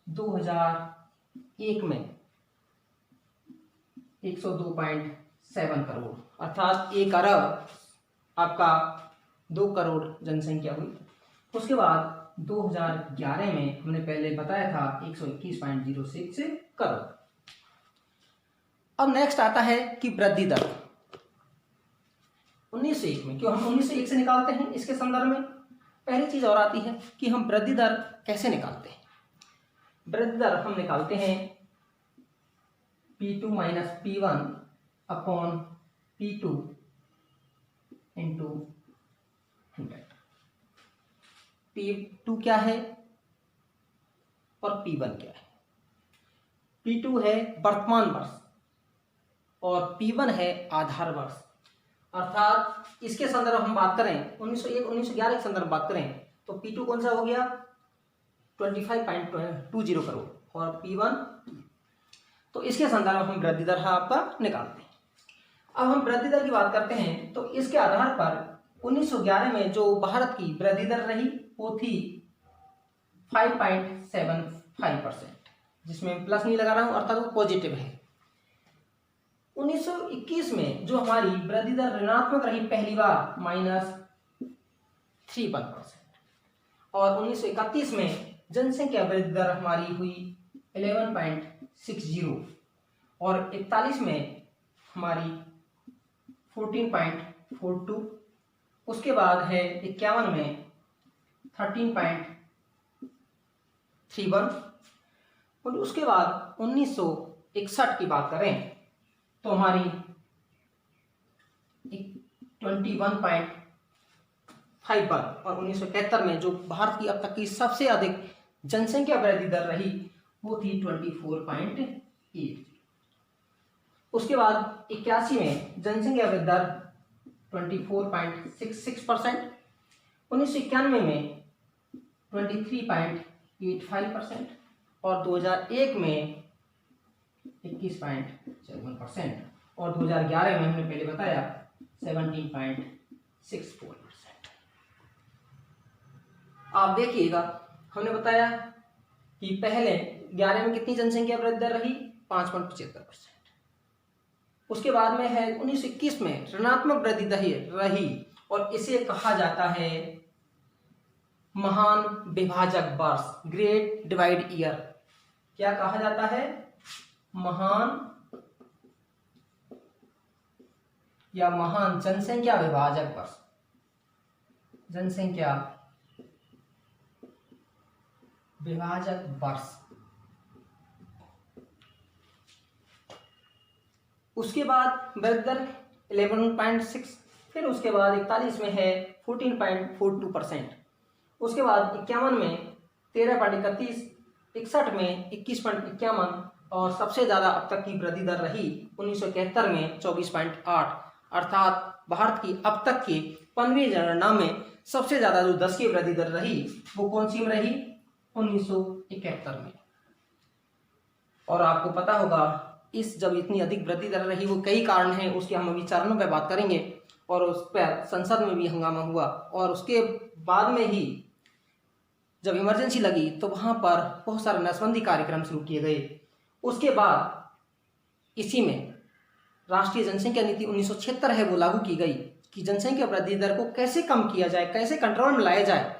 2001 में 102.7 करोड़, अर्थात 1 अरब आपका 2 करोड़ जनसंख्या हुई। उसके बाद 2011 में हमने पहले बताया था 121.06 करोड़। अब नेक्स्ट आता है कि वृद्धि दर 1901 में, क्यों हम 1901 से निकालते हैं इसके संदर्भ में पहली चीज और आती है कि हम वृद्धि दर कैसे निकालते हैं। वृद्धि दर हम निकालते हैं P2 minus P1 upon P2 into 100। P2 क्या है और P1 क्या है? P2 है वर्तमान वर्ष और P1 है आधार वर्ष, अर्थात इसके संदर्भ हम बात करें 1901 1911 के संदर्भ बात करें तो P2 कौन सा हो गया 25.20 करोड़, और P1, तो इसके संदर्भ हम वृद्धि दर आपका निकालते हैं। अब हम वृद्धि दर की बात करते हैं तो इसके आधार पर 1911 में जो भारत की वृद्धि दर रही वो थी 5.75%, जिसमें प्लस नहीं लगा रहा हूं अर्थात वो पॉजिटिव है। 1921 में जो हमारी वृद्धि दर ऋणात्मक रही पहली बार -3.1%, और 1931 में जनसंख्या वृद्धि दर हमारी हुई 11.60, और 41 में हमारी 14.42, उसके बाद है 51 में 13.31, और उसके बाद 1961 की बात करें तो हमारी 21.51, और 1971 में जो भारत की अब तक की सबसे अधिक जनसंख्या वृद्धि दर रही वो थी 24.8। उसके बाद 81 में जनसंख्या वृद्धि दर 24.66%, 1991 में 23.85%, और 2001 में 21.54%, और 2011 में हमने पहले बताया 17.64%। आप देखिएगा हमने बताया कि पहले 11 में कितनी जनसंख्या वृद्धि दर रही 5.75%, उसके बाद में है 1921 में ऋणात्मक वृद्धि दर रही, और इसे कहा जाता है महान विभाजक वर्ष, ग्रेट डिवाइड ईयर। क्या कहा जाता है? महान या महान जनसंख्या विभाजक वर्ष, जनसंख्या विभाजक वर्ष। उसके बाद वृद्धि दर 11.6, फिर उसके बाद 41 में है 14.42%, उसके बाद 51 में 13.31, 61 में 21.51, और सबसे ज़्यादा अब तक की वृद्धि दर रही 1971 में 24.8, अर्थात भारत की अब तक की 15वीं जनगणना में सबसे ज़्यादा जो 10 की वृद्धि दर रही वो कौन सी में रही? 1971 में। और आपको पता होगा इस जब इतनी अधिक वृद्धि दर रही वो कई कारण हैं, उसके हम अभी चरणों पर बात करेंगे। और उस पर संसद में भी हंगामा हुआ और उसके बाद में ही जब इमरजेंसी लगी तो वहाँ पर बहुत सारे नसबंदी कार्यक्रम शुरू किए गए। उसके बाद इसी में राष्ट्रीय जनसंख्या नीति 1976 है वो लागू की गई कि जनसंख्या वृद्धि दर को कैसे कम किया जाए, कैसे कंट्रोल में लाया जाए,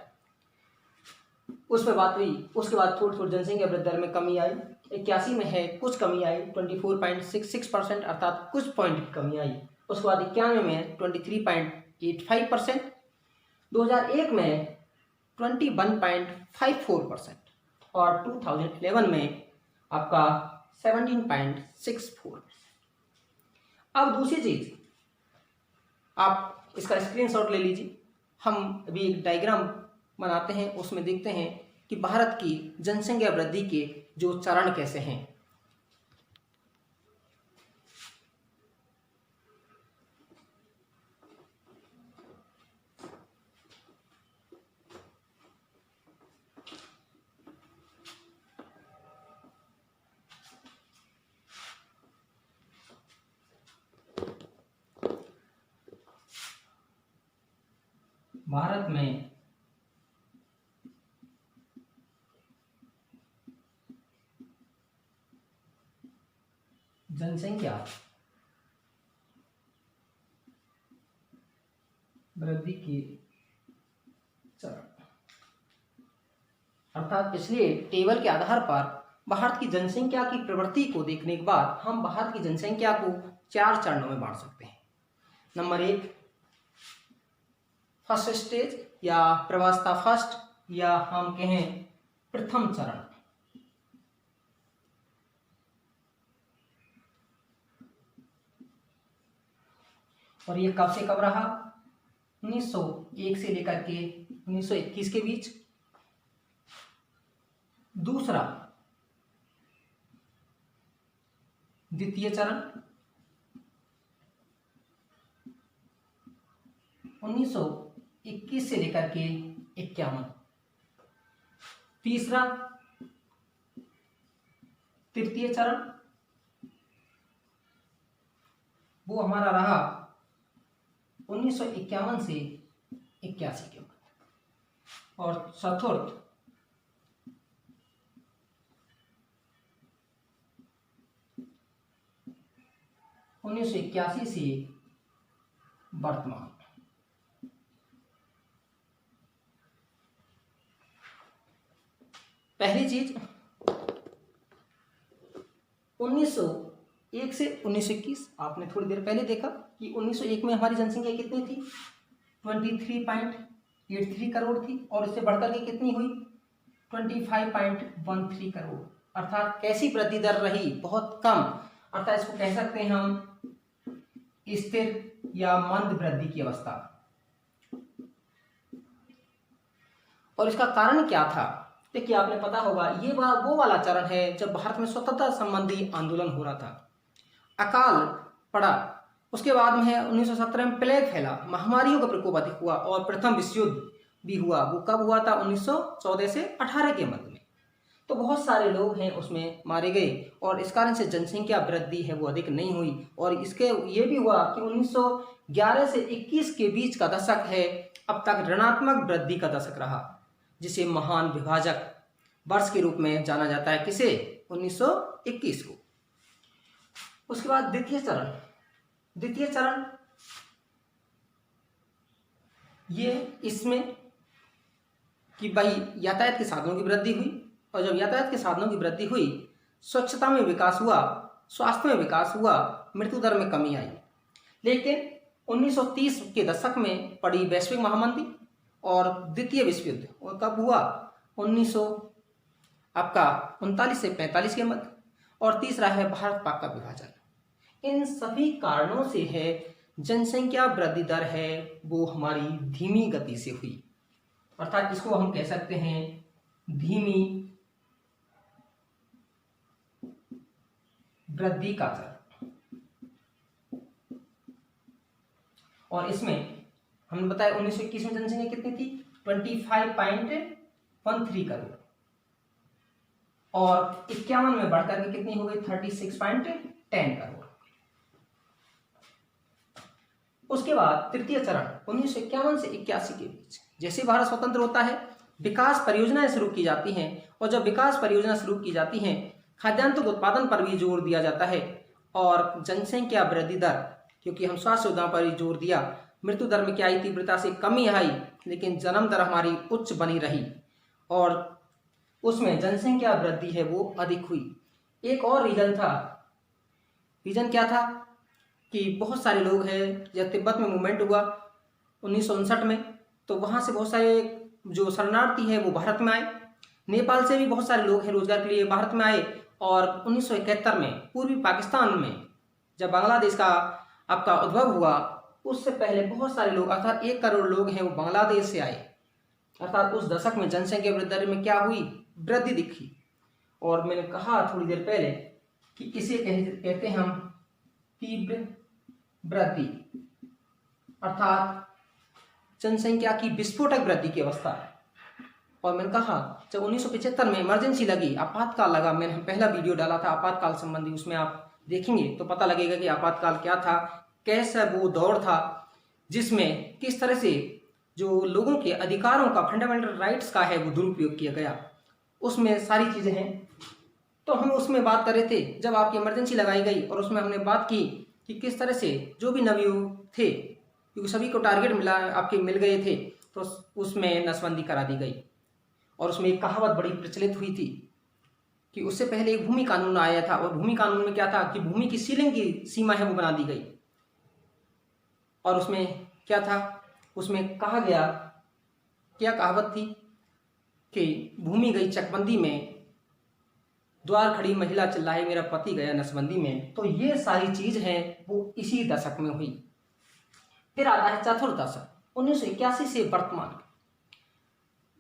उस पर बात हुई। उसके बाद थोड़ी थोड़ी जनसंख्या वृद्धि दर में कमी आई। 81 में है कुछ कमी आई 24.66% अर्थात कुछ पॉइंट की कमी आई। उसके बाद 91 में 23.85%, 2001 में 21.54% और 2011 में आपका 17.64%। अब दूसरी चीज, आप इसका स्क्रीनशॉट ले लीजिए। हम अभी एक डायग्राम बनाते हैं, उसमें देखते हैं कि भारत की जनसंख्या वृद्धि के जो चरण कैसे हैं। भारत में जनसंख्या वृद्धि की चरण, अर्थात इसलिए टेबल के आधार पर भारत की जनसंख्या की प्रवृत्ति को देखने के बाद हम भारत की जनसंख्या को 4 चरणों में बांट सकते हैं। नंबर 1 फर्स्ट स्टेज या प्रवास्ता फर्स्ट, या हम कहें प्रथम चरण। और ये कब से कब रहा? 1901 से लेकर के 1921 के बीच। दूसरा द्वितीय चरण 1921 से लेकर के 51। तीसरा तृतीय चरण, वो हमारा रहा 1951 से 81 के बाद। और चतुर्थ उन्नीस सौ 81 से वर्तमान। पहली चीज 1901 से 1921, आपने थोड़ी देर पहले देखा कि 1901 में हमारी जनसंख्या कितनी थी? 23.83 करोड़ थी और इससे बढ़कर के कितनी हुई? 25.13 करोड़। अर्थात कैसी वृद्धि दर रही? बहुत कम। अर्थात इसको कह सकते हैं हम स्थिर या मंद वृद्धि की अवस्था। और इसका कारण क्या था? देखिए, आपने पता होगा ये वो वाला चरण है जब भारत में स्वतंत्रता संबंधी आंदोलन हो रहा था, अकाल पड़ा। उसके बाद में है 1917 में प्लेग फैला, महामारियों का प्रकोप अधिक हुआ और प्रथम विश्व युद्ध भी हुआ। वो कब हुआ था? 1914 से 18 के मध्य में। तो बहुत सारे लोग हैं उसमें मारे गए और इस कारण से जनसंख्या वृद्धि है वो अधिक नहीं हुई। और इसके ये भी हुआ कि 1911 से 21 के बीच का दशक है अब तक ऋणात्मक वृद्धि का दशक रहा, जिसे महान विभाजक वर्ष के रूप में जाना जाता है। किसे? 1921 को। उसके बाद द्वितीय चरण ये इसमें कि भाई यातायात के साधनों की वृद्धि हुई, और जब यातायात के साधनों की वृद्धि हुई, स्वच्छता में विकास हुआ, स्वास्थ्य में विकास हुआ, मृत्यु दर में कमी आई। लेकिन 1930 के दशक में पड़ी वैश्विक महामारी और द्वितीय विश्व युद्ध, और कब हुआ? 1939 से 45 के मध्य। और तीसरा है भारत पाक का विभाजन। इन सभी कारणों से है जनसंख्या वृद्धि दर है वो हमारी धीमी गति से हुई। अर्थात इसको हम कह सकते हैं धीमी वृद्धि का चरण। और इसमें हमने बताया 1921 में जनसंख्या कितनी थी, 25.13 करोड़, और 51 में बढ़कर के कितनी हो गई, 36.10 करोड़। उसके बाद तृतीय चरण 1951 से 81 के बीच, जैसे भारत स्वतंत्र होता है, विकास परियोजनाएं शुरू की जाती हैं, और जब विकास परियोजना शुरू की जाती हैं, खाद्यान्न उत्पादन पर भी जोर दिया जाता है, और जनसंख्या वृद्धि दर, क्योंकि हम स्वास्थ्य सुविधाओं पर भी जोर दिया, मृत्यु दर में क्या आई, तीव्रता से कमी आई, लेकिन जन्म दर हमारी उच्च बनी रही, और उसमें जनसंख्या वृद्धि है वो अधिक हुई। एक और रीजन था, रीजन क्या था कि बहुत सारे लोग हैं, जब तिब्बत में मूवमेंट हुआ 1959 में, तो वहाँ से बहुत सारे जो शरणार्थी हैं वो भारत में आए, नेपाल से भी बहुत सारे लोग हैं रोजगार के लिए भारत में आए, और 1971 में पूर्वी पाकिस्तान में जब बांग्लादेश का आपका उद्भव हुआ, उससे पहले बहुत सारे लोग, अर्थात 1 करोड़ लोग हैं वो बांग्लादेश से आए, अर्थात उस दशक में जनसंख्या वृद्धि दर में क्या हुई, वृद्धि दिखी। और मैंने कहा थोड़ी देर पहले कि इसे कहते हैं हम तीव्र वृद्धि, अर्थात जनसंख्या की विस्फोटक वृद्धि की अवस्था है। और मैंने कहा जब 1975 में इमरजेंसी लगी, आपातकाल लगा, मैंने पहला वीडियो डाला था आपातकाल संबंधी, उसमें आप देखेंगे तो पता लगेगा कि आपातकाल क्या था, कैसा वो दौर था जिसमें किस तरह से जो लोगों के अधिकारों का, फंडामेंटल राइट्स का है वो दुरुपयोग किया गया, उसमें सारी चीज़ें हैं। तो हम उसमें बात कर रहे थे जब आपकी इमरजेंसी लगाई गई, और उसमें हमने बात की कि किस तरह से जो भी नवयुवक थे, क्योंकि सभी को टारगेट मिल गए थे, तो उसमें नसबंदी करा दी गई। और उसमें एक कहावत बड़ी प्रचलित हुई थी कि उससे पहले एक भूमि कानून आया था, और भूमि कानून में क्या था कि भूमि की सीलिंग की सीमा है वो बना दी गई। और उसमें क्या था, उसमें कहा गया, क्या कहावत थी कि भूमि गई चकबंदी में, द्वार खड़ी महिला चिल्लाए मेरा पति गया नसबंदी में। तो ये सारी चीज है वो इसी दशक में हुई। फिर आता है चतुर्थ दशक 1981 से वर्तमान,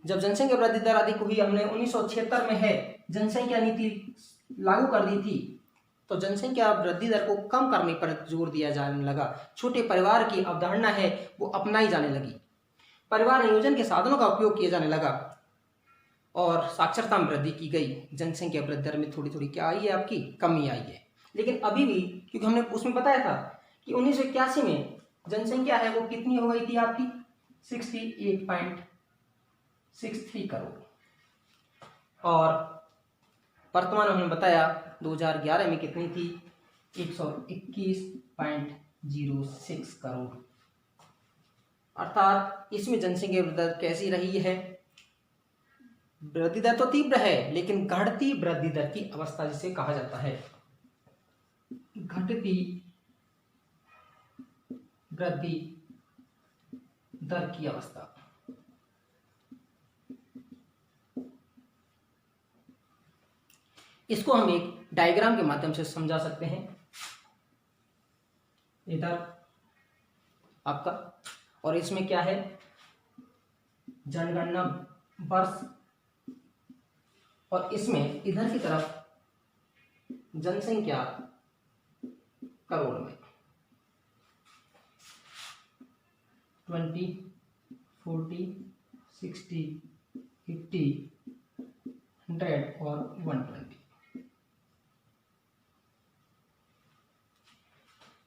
जब जनसंख्या वृद्धि दर अधिक हुई। हमने 1976 में है जनसंख्या नीति लागू कर दी थी, तो जनसंख्या वृद्धि दर को कम करने पर जोर दिया जाने लगा। छोटे परिवार की अवधारणा है वो अपनाई जाने लगी, परिवार नियोजन के साधनों का उपयोग किया जाने लगा, और साक्षरता में वृद्धि की गई। जनसंख्या वृद्धि दर में थोड़ी थोड़ी क्या आई है, आपकी कमी आई है। लेकिन अभी भी, क्योंकि हमने उसमें बताया था कि 1981 में जनसंख्या है वो कितनी हो गई थी आपकी, 68.63 करोड़, और वर्तमान में हमने बताया 2011 में कितनी थी, 121.06 करोड़। अर्थात इसमें जनसंख्या वृद्धि दर कैसी रही है, वृद्धि दर तो तीव्र है, लेकिन घटती वृद्धि दर की अवस्था जिसे कहा जाता है, घटती वृद्धि दर की अवस्था। इसको हम एक डायग्राम के माध्यम से समझा सकते हैं। इधर आपका, और इसमें क्या है, जनगणना वर्ष, और इसमें इधर की तरफ जनसंख्या करोड़ में, 20, 40, 60, 50, 100 और 120।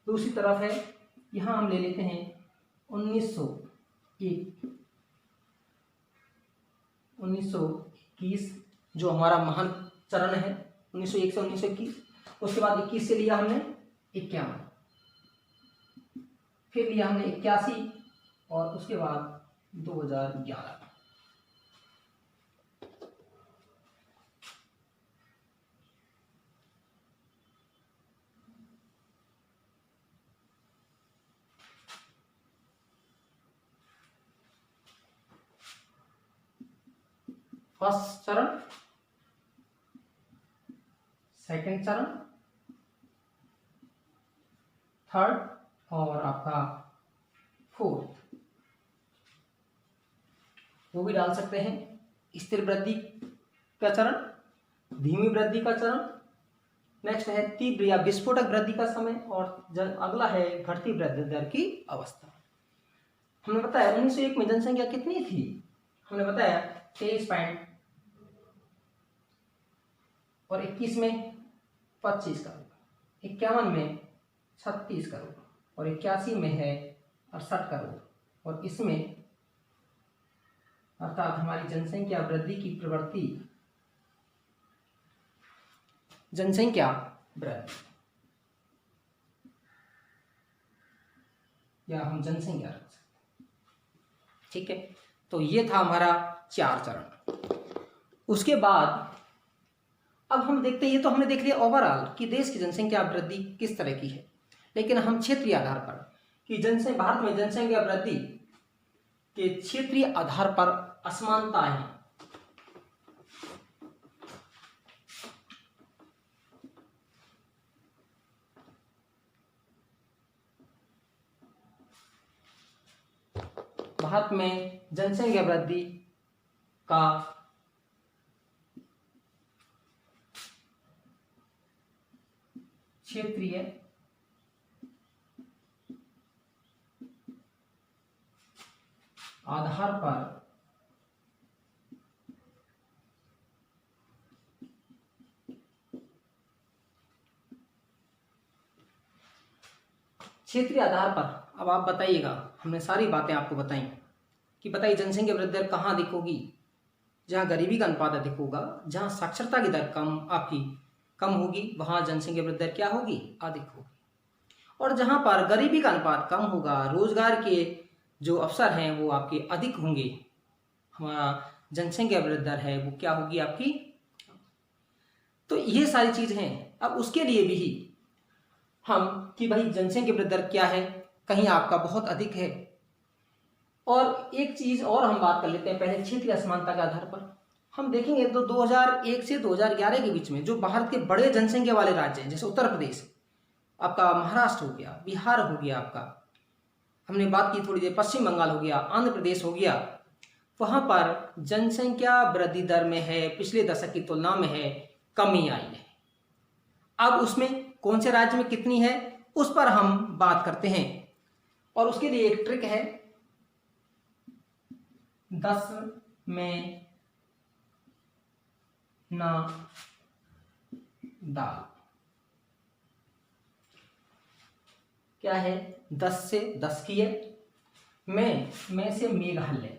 दूसरी तरफ है, यहां हम ले लेते हैं 1921 जो हमारा महान चरण है, 1901 से 1921। उसके बाद 21 से लिया हमने 51, फिर लिया हमने 81, और उसके बाद 2011। फर्स्ट चरण, सेकंड चरण, थर्ड, और आपका फोर्थ, वो भी डाल सकते हैं। स्थिर वृद्धि का चरण, धीमी वृद्धि का चरण, नेक्स्ट है तीव्र या विस्फोटक वृद्धि का समय, और अगला है घटती वृद्धि दर की अवस्था। हमने बताया 1901 में जनसंख्या कितनी थी, हमने बताया 23 पॉइंट, और 21 में 25 करोड़, 51 में 36 करोड़, और 81 में है 68 करोड़। और इसमें अर्थात हमारी जनसंख्या वृद्धि की प्रवृत्ति, जनसंख्या वृद्धि, या हम जनसंख्या रख सकते, ठीक है। तो ये था हमारा 4 चरण। उसके बाद अब हम देखते हैं, ये तो हमने देख लिया ओवरऑल कि देश की जनसंख्या वृद्धि किस तरह की है, लेकिन हम क्षेत्रीय आधार पर कि जनसंख्या, भारत में जनसंख्या वृद्धि के क्षेत्रीय आधार पर असमानताएं हैं। भारत में जनसंख्या वृद्धि का क्षेत्रीय आधार पर क्षेत्रीय आधार पर अब आप बताइएगा, हमने सारी बातें आपको बताई कि बताइए जनसंख्या वृद्धि दर कहाँ अधिक होगी, जहाँ गरीबी का अनुपात अधिक होगा, जहाँ साक्षरता की दर कम होगी, वहाँ जनसंख्या वृद्धि दर क्या होगी, अधिक होगी। और जहाँ पर गरीबी का अनुपात कम होगा, रोजगार के जो अवसर हैं वो आपके अधिक होंगे, हमारा जनसंख्या वृद्धि दर है वो क्या होगी आपकी। तो ये सारी चीज हैं। अब उसके लिए भी हम कि भाई जनसंख्या वृद्धि दर क्या है, कहीं आपका बहुत अधिक है। और एक चीज और हम बात कर लेते हैं पहले क्षेत्रीय असमानता के आधार पर। हम देखेंगे तो 2001 से 2011 के बीच में जो भारत के बड़े जनसंख्या वाले राज्य हैं, जैसे उत्तर प्रदेश, आपका महाराष्ट्र हो गया, बिहार हो गया, आपका हमने बात की थोड़ी देर, पश्चिम बंगाल हो गया, आंध्र प्रदेश हो गया, वहां पर जनसंख्या वृद्धि दर में है पिछले दशक की तुलना में है कमी आई है। अब उसमें कौन से राज्य में कितनी है उस पर हम बात करते हैं, और उसके लिए एक ट्रिक है 10 में ना दाल। क्या है, 10 से 10 की है, मैं से मेघालय,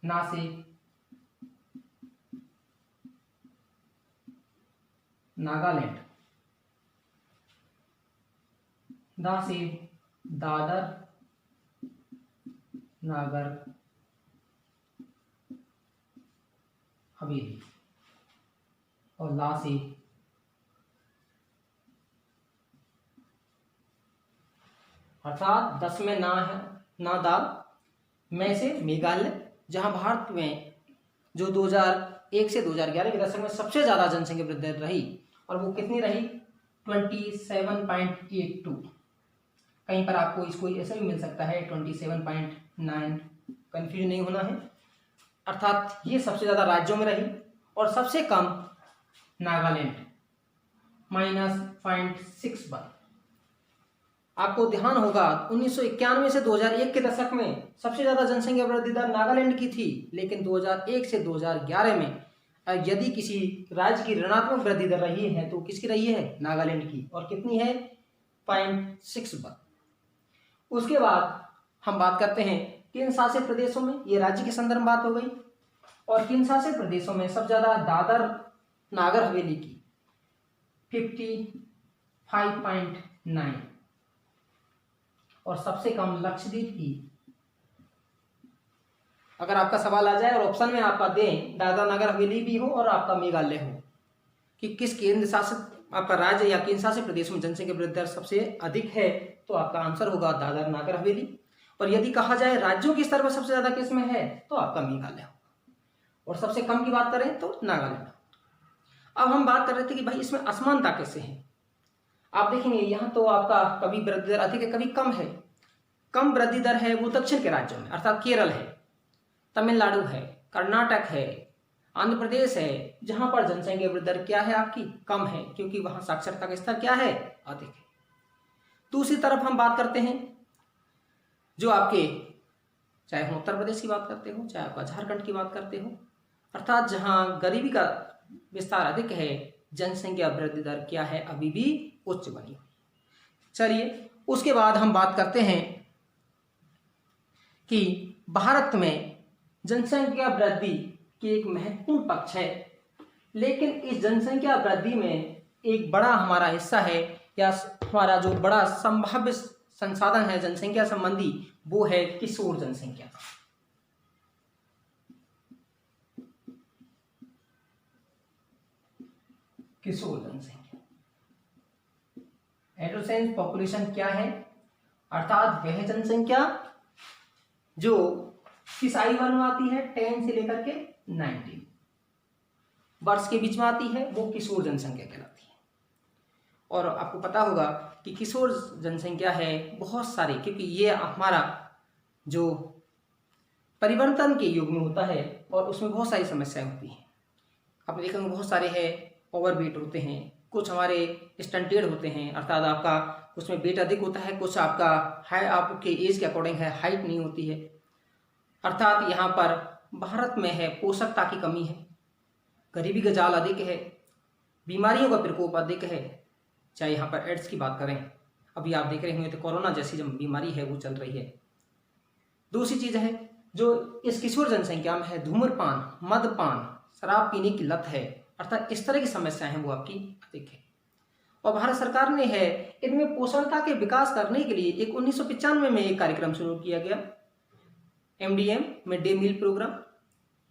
ना से नागालैंड, दा से दादर नागर हवेली, और ला से अर्थात 10 में ना है ना दाल, मैं से मेघालय, जहां भारत में जो 2001 से 2011 के दशक में सबसे ज्यादा जनसंख्या वृद्धि रही, और वो कितनी रही 27.82। कहीं पर आपको इसको ऐसा भी मिल सकता है 27.9, कंफ्यूज नहीं होना है। अर्थात ये सबसे ज्यादा राज्यों में रही, और सबसे कम नागालैंड -0.61। आपको ध्यान होगा 1991 से 2001 के दशक में सबसे ज्यादा जनसंख्या वृद्धि दर नागालैंड की थी, लेकिन 2001 से 2011 में यदि किसी राज्य की ऋणात्मक वृद्धि दर रही है तो किसकी रही है, नागालैंड की, और कितनी है 0.61। उसके बाद हम बात करते हैं केंद्र शासित प्रदेशों में, ये राज्य के संदर्भ में बात हो गई, और केंद्र शासित प्रदेशों में सबसे ज्यादा दादर नागर हवेली की 55.9, और सबसे कम लक्षद्वीप की। अगर आपका सवाल आ जाए और ऑप्शन में आपका दें दादर नगर हवेली भी हो और आपका मेघालय हो कि किस केंद्र शासित आपका राज्य या केंद्र शासित प्रदेश में जनसंख्या वृद्धि दर सबसे अधिक है, तो आपका आंसर होगा दादर नगर हवेली। और यदि कहा जाए राज्यों के स्तर पर सबसे ज्यादा किस में है, तो आपका मेघालय होगा, और सबसे कम की बात करें तो नागालैंड। अब हम बात कर रहे थे कि भाई इसमें असमानता कैसे है। आप देखेंगे यहाँ तो आपका कभी वृद्धि दर अधिक है, कभी कम है। कम वृद्धि दर है वो दक्षिण के राज्यों में, अर्थात केरल है, तमिलनाडु है, कर्नाटक है, आंध्र प्रदेश है जहां पर जनसंख्या वृद्धि दर क्या है आपकी, कम है, क्योंकि वहां साक्षरता का स्तर क्या है, अधिक है। दूसरी तरफ हम बात करते हैं जो आपके, चाहे हम उत्तर प्रदेश की बात करते हो, चाहे आपका झारखंड की बात करते हो, अर्थात जहां गरीबी का विस्तार अधिक है, जनसंख्या वृद्धि दर क्या है, अभी भी उच्च बनी हुई। चलिए उसके बाद हम बात करते हैं कि भारत में जनसंख्या वृद्धि की एक महत्वपूर्ण पक्ष है, लेकिन इस जनसंख्या वृद्धि में एक बड़ा हमारा हिस्सा है, या हमारा जो बड़ा संभाव्य संसाधन है जनसंख्या संबंधी, वो है किशोर जनसंख्या। किशोर जनसंख्या, एडोलेसेंट पॉपुलेशन क्या है, अर्थात वह जनसंख्या जो किस आयु वर्ग में आती है, 10 से लेकर के 19 वर्ष के बीच में आती है, वो किशोर जनसंख्या कहलाती है। और आपको पता होगा कि किशोर जनसंख्या है बहुत सारे, क्योंकि ये हमारा जो परिवर्तन के युग में होता है और उसमें बहुत सारी समस्याएं होती हैं। आपने देखा बहुत सारे हैं, ओवरवेट होते हैं, कुछ हमारे स्टंटेड होते हैं, अर्थात आपका कुछ में वेट अधिक होता है, कुछ आपका हाई आपके एज के अकॉर्डिंग है, हाइट नहीं होती है। अर्थात यहाँ पर भारत में है पोषकता की कमी है, गरीबी का जाल अधिक है, बीमारियों का प्रकोप अधिक है। चाहे यहाँ पर एड्स की बात करें, अभी आप देख रहे होंगे तो कोरोना जैसी जो बीमारी है वो चल रही है। दूसरी चीज़ है जो इस किशोर जनसंख्या में है, धूम्रपान, मदपान, शराब पीने की लत है, अर्थात इस तरह की समस्याएं हैं वो आपकी अधिक है। और भारत सरकार ने है इनमें पोषणता के विकास करने के लिए एक 1995 में एक कार्यक्रम शुरू किया गया, MDM mid day meal program,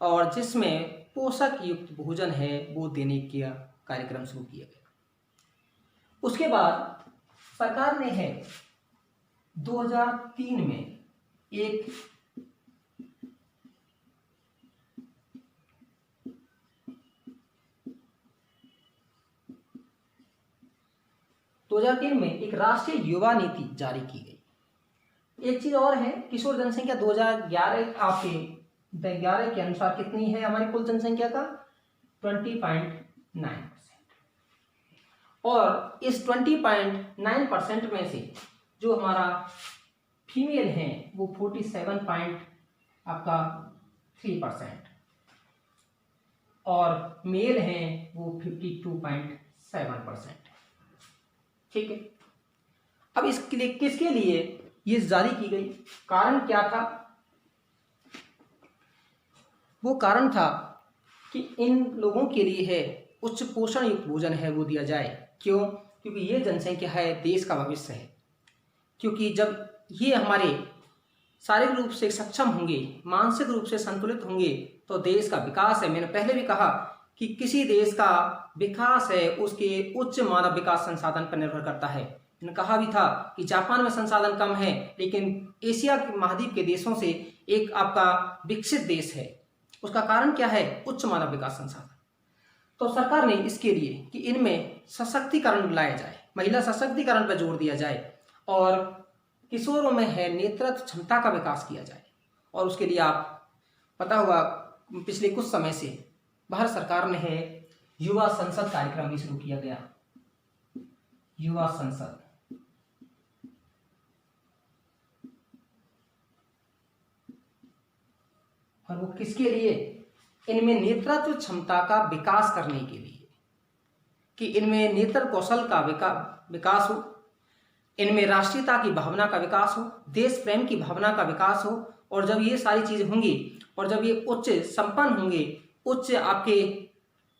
और जिसमें पोषक युक्त भोजन है वो देने का कार्यक्रम शुरू किया गया। उसके बाद सरकार ने है 2003 में एक 2003 में एक राष्ट्रीय युवा नीति जारी की गई। एक चीज और है, किशोर जनसंख्या 2011 आपके 11 के अनुसार कितनी है हमारी कुल जनसंख्या का, 20.9%। और इस 20.9% में से जो हमारा फीमेल है वो 47.3% और मेल हैं वो 52.7%। ठीक है, अब इसके लिए किसके लिए ये जारी की गई, कारण क्या था? वो कारण था कि इन लोगों के लिए है उच्च पोषण युक्त भोजन है वो दिया जाए। क्यों? क्योंकि ये जनसंख्या है देश का भविष्य है। क्योंकि जब ये हमारे शारीरिक रूप से सक्षम होंगे, मानसिक रूप से संतुलित होंगे, तो देश का विकास है। मैंने पहले भी कहा कि किसी देश का विकास है उसके उच्च मानव विकास संसाधन पर निर्भर करता है। मैंने कहा भी था कि जापान में संसाधन कम है, लेकिन एशिया के महाद्वीप के देशों से एक आपका विकसित देश है। उसका कारण क्या है? उच्च मानव विकास संसाधन। तो सरकार ने इसके लिए कि इनमें सशक्तिकरण लाया जाए, महिला सशक्तिकरण पर जोर दिया जाए और किशोरों में है नेतृत्व क्षमता का विकास किया जाए। और उसके लिए आप पता होगा पिछले कुछ समय से भारत सरकार ने है युवा संसद कार्यक्रम भी शुरू किया गया। युवा संसद, और वो किसके लिए? इनमें नेतृत्व क्षमता का विकास करने के लिए, कि इनमें नेतृत्व कौशल का विकास हो, इनमें राष्ट्रीयता की भावना का विकास हो, देश प्रेम की भावना का विकास हो। और जब ये सारी चीजें होंगी और जब ये उच्च संपन्न होंगे, उच्च आपके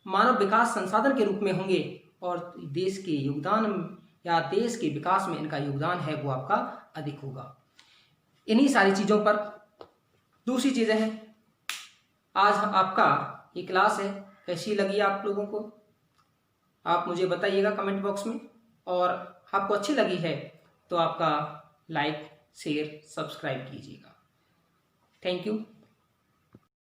मानव विकास संसाधन के रूप में होंगे और देश के योगदान या देश के विकास में इनका योगदान है वो आपका अधिक होगा। इन्हीं सारी चीजों पर दूसरी चीजें हैं, आज आपका ये क्लास है कैसी लगी आप लोगों को, आप मुझे बताइएगा कमेंट बॉक्स में। और आपको अच्छी लगी है तो आपका लाइक, शेयर, सब्सक्राइब कीजिएगा। Thank you.